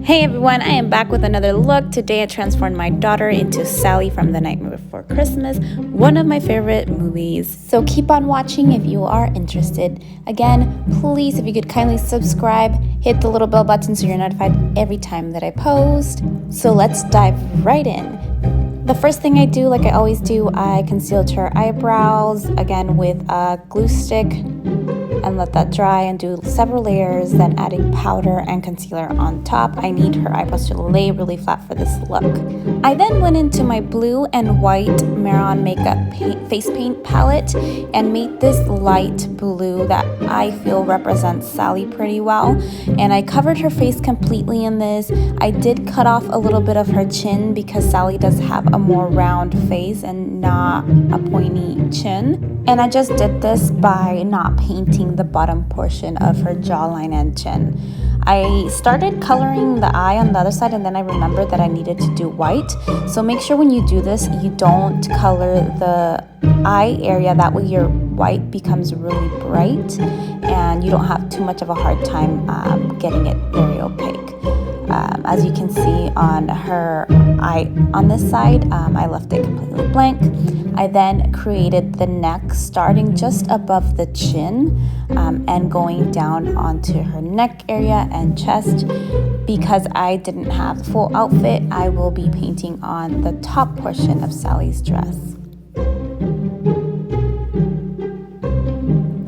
Hey everyone, I am back with another look. Today I transformed my daughter into Sally from The Nightmare Before Christmas, one of my favorite movies. So keep on watching if you are interested. Again, please, if you could kindly subscribe, hit the little bell button so you're notified every time that I post. So let's dive right in. The first thing I do, like I always do, I concealed her eyebrows, again with a glue stick, and let that dry and do several layers, then adding powder and concealer on top. I need her eyebrows to lay really flat for this look. I then went into my blue and white Mehron makeup face paint palette and made this light blue that I feel represents Sally pretty well. And I covered her face completely in this. I did cut off a little bit of her chin because Sally does have a more round face and not a pointy chin. And I just did this by not painting the bottom portion of her jawline and chin. I started coloring the eye on the other side, and then I remembered that I needed to do white. So make sure when you do this, you don't color the eye area. That way your white becomes really bright and you don't have too much of a hard time getting it very opaque. As you can see on her eye on this side, I left it completely blank. I then created the neck starting just above the chin and going down onto her neck area and chest. Because I didn't have the full outfit, I will be painting on the top portion of Sally's dress.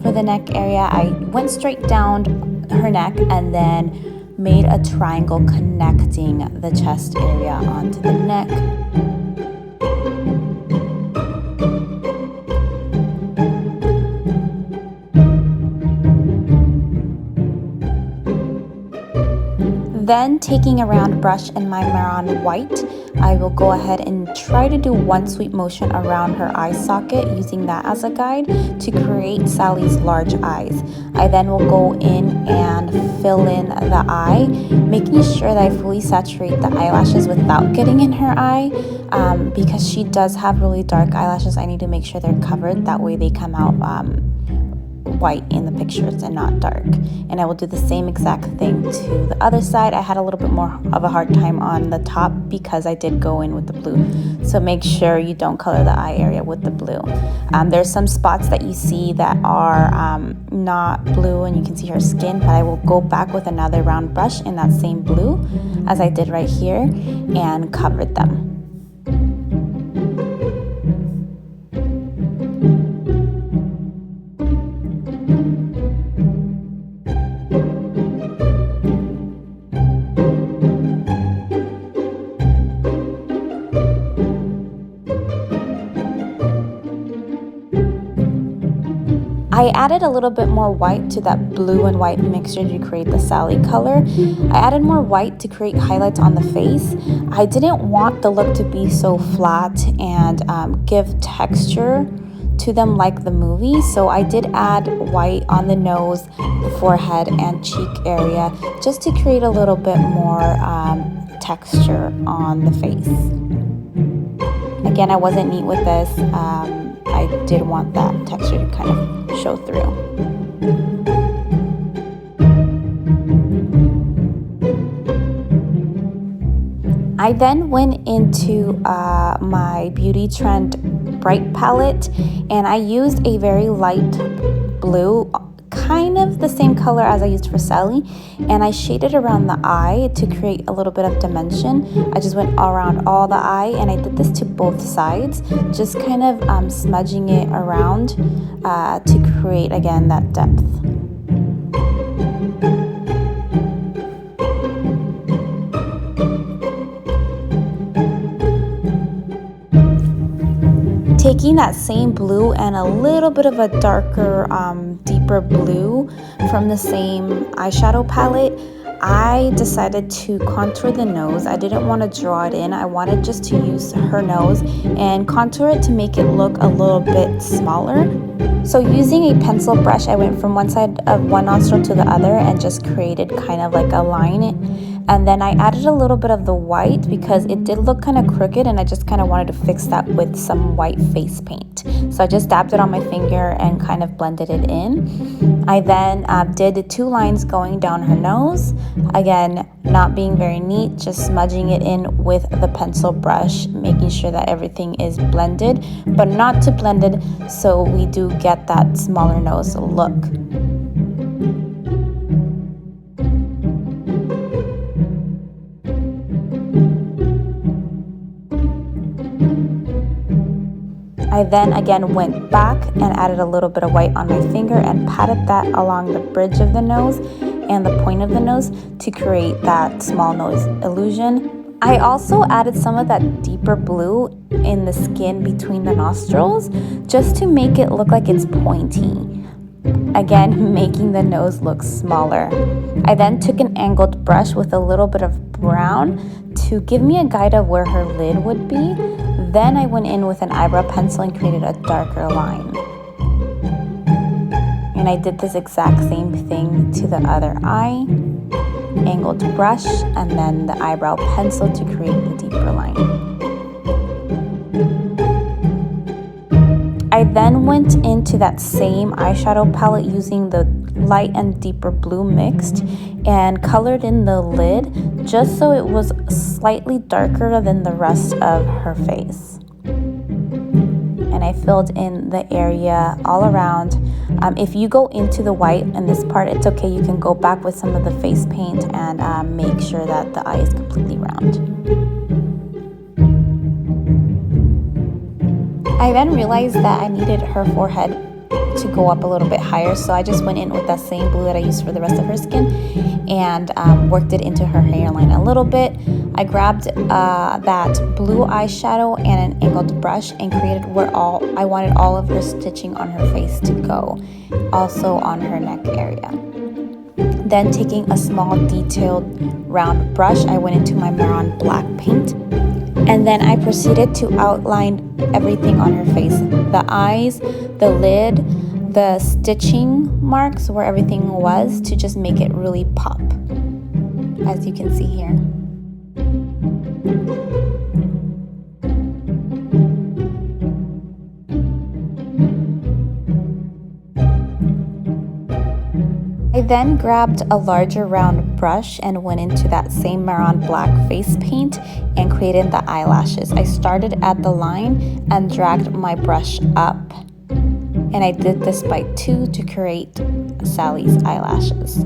For the neck area, I went straight down her neck and then made a triangle connecting the chest area onto the neck. Then taking a round brush in my Mehron white, I will go ahead and try to do one sweep motion around her eye socket, using that as a guide to create Sally's large eyes. I then will go in and fill in the eye, making sure that I fully saturate the eyelashes without getting in her eye, because she does have really dark eyelashes. I need to make sure they're covered, that way they come out white in the pictures and not dark. And I will do the same exact thing to the other side. I had a little bit more of a hard time on the top because I did go in with the blue. So make sure you don't color the eye area with the blue. There's some spots that you see that are not blue and you can see her skin, but I will go back with another round brush in that same blue as I did right here and covered them. I added a little bit more white to that blue and white mixture to create the Sally color. I added more white to create highlights on the face. I didn't want the look to be so flat and give texture to them like the movie, so I did add white on the nose, the forehead, and cheek area just to create a little bit more texture on the face. Again, I wasn't neat with this. I did want that texture to kind of show through. I then went into my Beauty Trend Bright palette and I used a very light blue, kind of the same color as I used for Sally, and I shaded around the eye to create a little bit of dimension. I just went all around all the eye, and I did this to both sides, just kind of smudging it around to create again that depth. Taking that same blue and a little bit of a darker, deeper blue from the same eyeshadow palette, I decided to contour the nose. I didn't want to draw it in. I wanted just to use her nose and contour it to make it look a little bit smaller. So using a pencil brush, I went from one side of one nostril to the other and just created kind of like a line And then I added a little bit of the white because it did look kind of crooked, and I just kind of wanted to fix that with some white face paint. So I just dabbed it on my finger and kind of blended it in. I then did the 2 lines going down her nose. Again, not being very neat, just smudging it in with the pencil brush, making sure that everything is blended, but not too blended so we do get that smaller nose look. I then again went back and added a little bit of white on my finger and patted that along the bridge of the nose and the point of the nose to create that small nose illusion. I also added some of that deeper blue in the skin between the nostrils just to make it look like it's pointy. Again, making the nose look smaller. I then took an angled brush with a little bit of brown to give me a guide of where her lid would be. Then I went in with an eyebrow pencil and created a darker line. And I did this exact same thing to the other eye. Angled brush and then the eyebrow pencil to create the deeper line. I then went into that same eyeshadow palette using the light and deeper blue mixed and colored in the lid just so it was slightly darker than the rest of her face. And I filled in the area all around. If you go into the white in this part, it's okay. You can go back with some of the face paint and make sure that the eye is completely round. I then realized that I needed her forehead to go up a little bit higher, so I just went in with that same blue that I used for the rest of her skin and worked it into her hairline a little bit. I grabbed that blue eyeshadow and an angled brush and created where I wanted all of her stitching on her face to go, also on her neck area. Then taking a small detailed round brush, I went into my Mehron black paint. And then I proceeded to outline everything on her face. The eyes, the lid, the stitching marks where everything was to just make it really pop, as you can see here. I then grabbed a larger round brush and went into that same Mehron black face paint and created the eyelashes. I started at the line and dragged my brush up, and I did this by 2 to create Sally's eyelashes.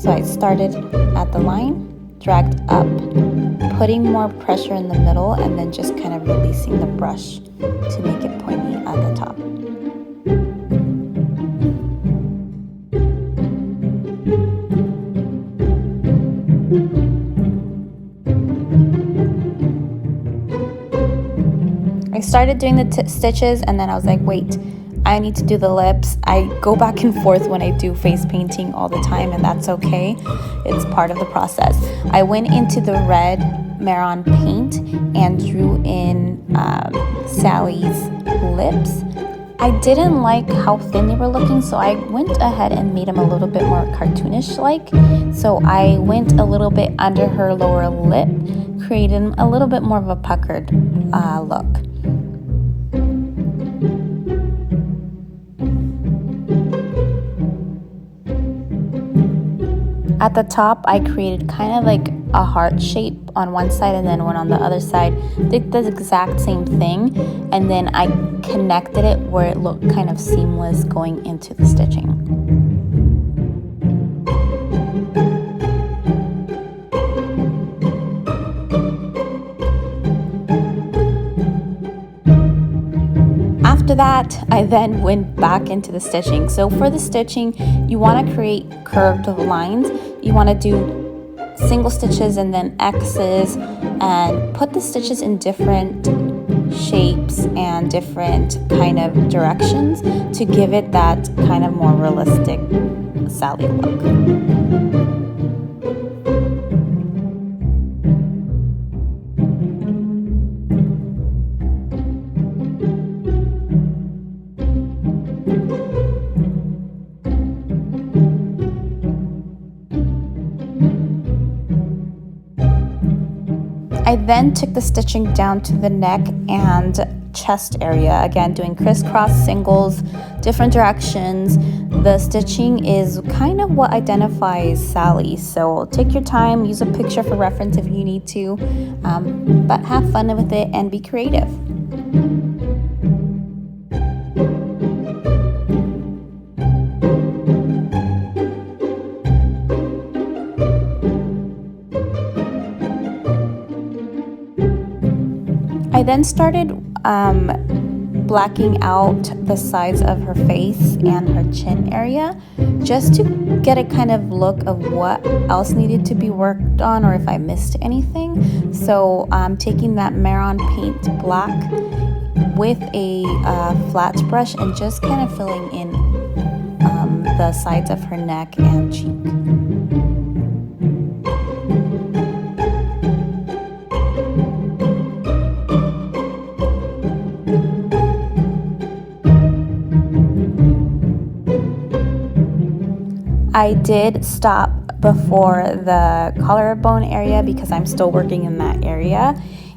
So I started at the line, dragged up, putting more pressure in the middle, and then just kind of releasing the brush to make it pointy at the top. I started doing the stitches and then I was like, wait, I need to do the lips. I go back and forth when I do face painting all the time, and that's okay. It's part of the process. I went into the red Mehron paint and drew in Sally's lips. I didn't like how thin they were looking, so I went ahead and made them a little bit more cartoonish-like. So I went a little bit under her lower lip, creating a little bit more of a puckered look. At the top, I created kind of like a heart shape on one side and then one on the other side. Did the exact same thing, and then I connected it where it looked kind of seamless going into the stitching. After that, I then went back into the stitching. So for the stitching, you want to create curved lines. You want to do single stitches and then X's, and put the stitches in different shapes and different kind of directions to give it that kind of more realistic Sally look. I then took the stitching down to the neck and chest area, again doing crisscross singles, different directions. The stitching is kind of what identifies Sally, so take your time, use a picture for reference if you need to, but have fun with it and be creative. I then started blacking out the sides of her face and her chin area just to get a kind of look of what else needed to be worked on or if I missed anything. So I'm taking that Mehron paint black with a flat brush and just kind of filling in the sides of her neck and cheek. I did stop before the collarbone area because I'm still working in that area,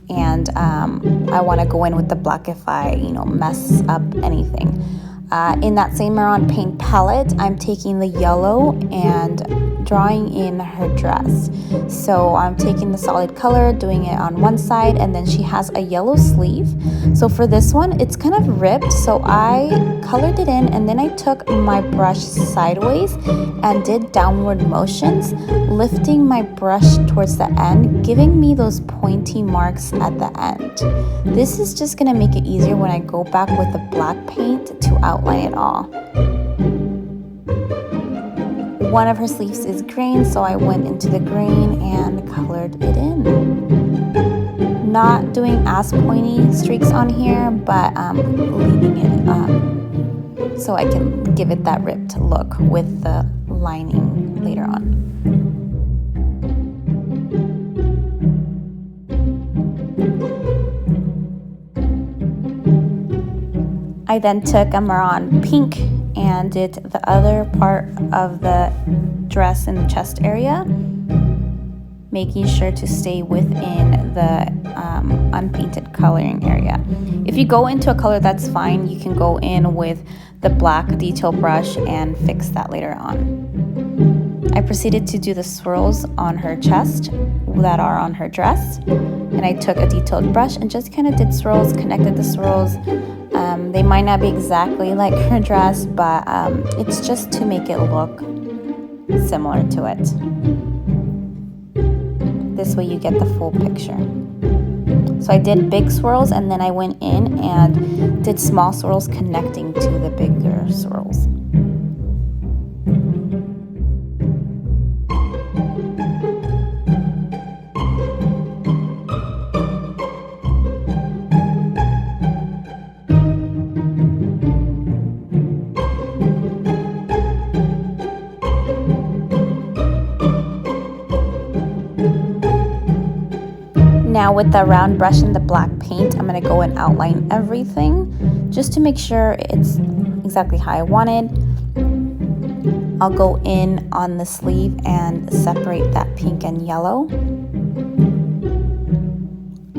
and I want to go in with the black if I, mess up anything. In that same Mehron paint palette, I'm taking the yellow and drawing in her dress. So I'm taking the solid color, doing it on one side, and then she has a yellow sleeve. So for this one, it's kind of ripped, so I colored it in, and then I took my brush sideways and did downward motions, lifting my brush towards the end, giving me those pointy marks at the end. This is just gonna make it easier when I go back with the black paint to outline it all. One of her sleeves is green, so I went into the green and colored it in. Not doing as pointy streaks on here, but leaving it so I can give it that ripped look with the lining later on. I then took a Mehron pink and did the other part of the dress in the chest area, making sure to stay within the unpainted coloring area. If you go into a color, that's fine. You can go in with the black detail brush and fix that later on. I proceeded to do the swirls on her chest that are on her dress, and I took a detailed brush and just kind of did swirls, connected the swirls. They might not be exactly like her dress, but it's just to make it look similar to it. This way you get the full picture. So I did big swirls, and then I went in and did small swirls connecting to the bigger swirls. Now with the round brush and the black paint, I'm going to go and outline everything just to make sure it's exactly how I wanted. I'll go in on the sleeve and separate that pink and yellow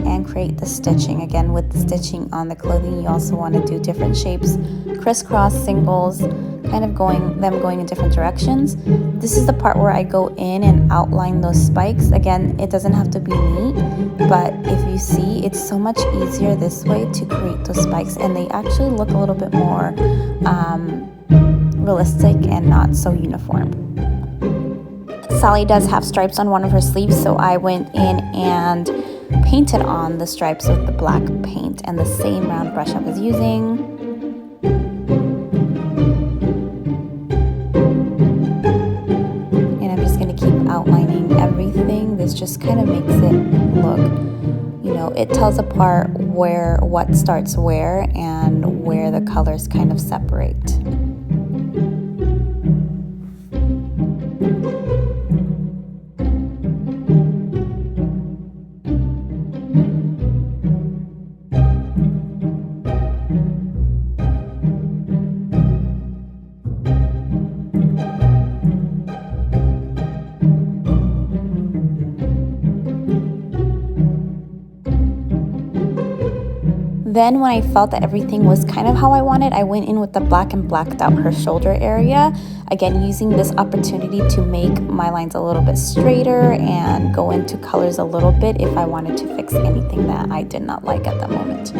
and create the stitching. Again, with the stitching on the clothing, you also want to do different shapes, crisscross, singles, kind of going in different directions. This is the part where I go in and outline those spikes. Again, it doesn't have to be neat, but if you see, it's so much easier this way to create those spikes, and they actually look a little bit more realistic and not so uniform. Sally does have stripes on one of her sleeves, so I went in and painted on the stripes with the black paint and the same round brush I was using. And I'm just going to keep outlining everything. This just kind of makes it look, it tells apart what starts where and where the colors kind of separate. Then when I felt that everything was kind of how I wanted, I went in with the black and blacked out her shoulder area. Again, using this opportunity to make my lines a little bit straighter and go into colors a little bit if I wanted to fix anything that I did not like at the moment.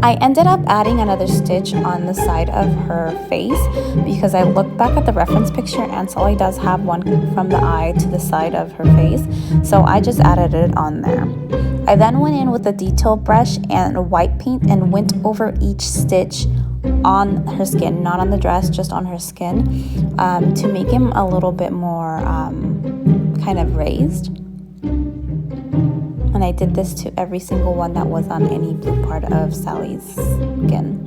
I ended up adding another stitch on the side of her face because I looked back at the reference picture and Sally does have one from the eye to the side of her face, so I just added it on there. I then went in with a detail brush and a white paint and went over each stitch on her skin, not on the dress, just on her skin, to make him a little bit more kind of raised. And I did this to every single one that was on any blue part of Sally's skin.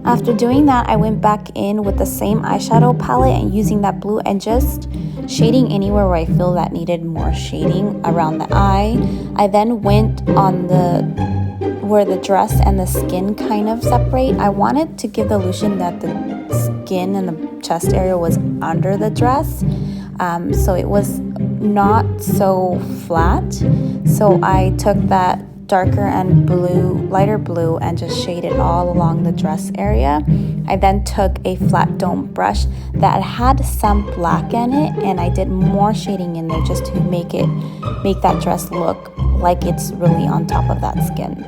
After doing that, I went back in with the same eyeshadow palette and using that blue and just shading anywhere where I feel that needed more shading around the eye. I then went on where the dress and the skin kind of separate. I wanted to give the illusion that the skin and the chest area was under the dress, so it was not so flat. So I took that darker and lighter blue, and just shaded all along the dress area. I then took a flat dome brush that had some black in it, and I did more shading in there just to make that dress look like it's really on top of that skin.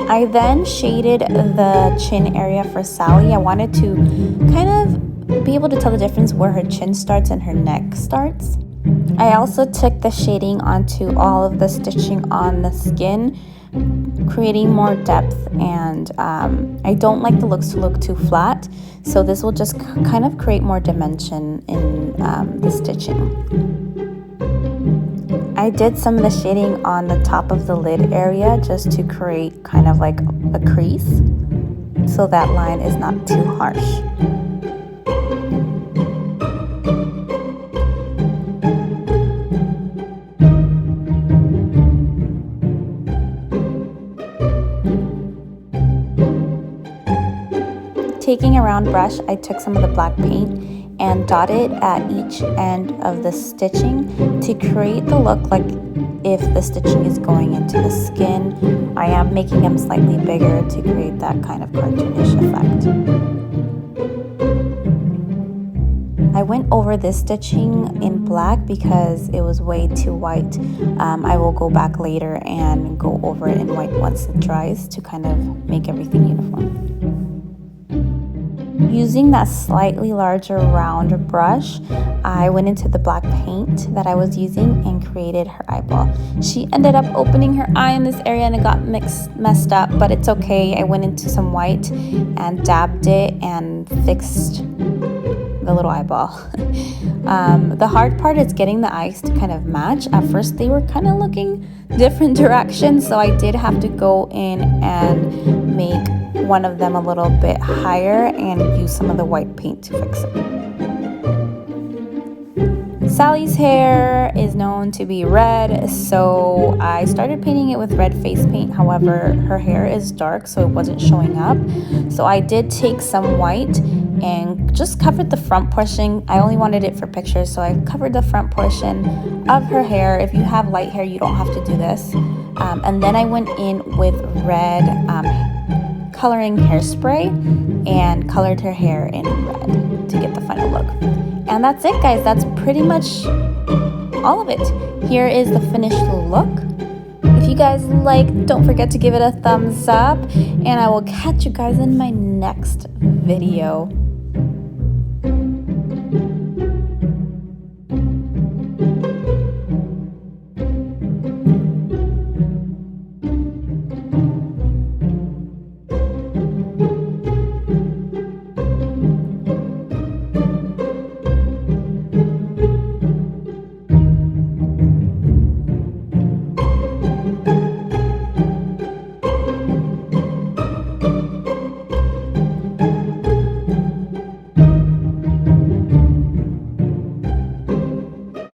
I then shaded the chin area for Sally. I wanted to kind of be able to tell the difference where her chin starts and her neck starts. I also took the shading onto all of the stitching on the skin, creating more depth, and I don't like the looks to look too flat, so this will just kind of create more dimension in the stitching. I did some of the shading on the top of the lid area just to create kind of like a crease, so that line is not too harsh. Taking a round brush, I took some of the black paint and dotted at each end of the stitching to create the look like if the stitching is going into the skin. I am making them slightly bigger to create that kind of cartoonish effect. I went over this stitching in black because it was way too white. I will go back later and go over it in white once it dries to kind of make everything uniform. Using that slightly larger round brush, I went into the black paint that I was using and created her eyeball. She ended up opening her eye in this area and it got messed up, but it's okay. I went into some white and dabbed it and fixed the little eyeball. The hard part is getting the eyes to kind of match. At first they were kind of looking different directions, so I did have to go in and make one of them a little bit higher and use some of the white paint to fix it. Sally's hair is known to be red, so I started painting it with red face paint. However, her hair is dark, so it wasn't showing up. So I did take some white and just covered the front portion. I only wanted it for pictures, so I covered the front portion of her hair. If you have light hair, you don't have to do this. And then I went in with red coloring hairspray and colored her hair in red to get the final look. And that's it, guys. That's pretty much all of it. Here is the finished look. If you guys like, don't forget to give it a thumbs up, and I will catch you guys in my next video.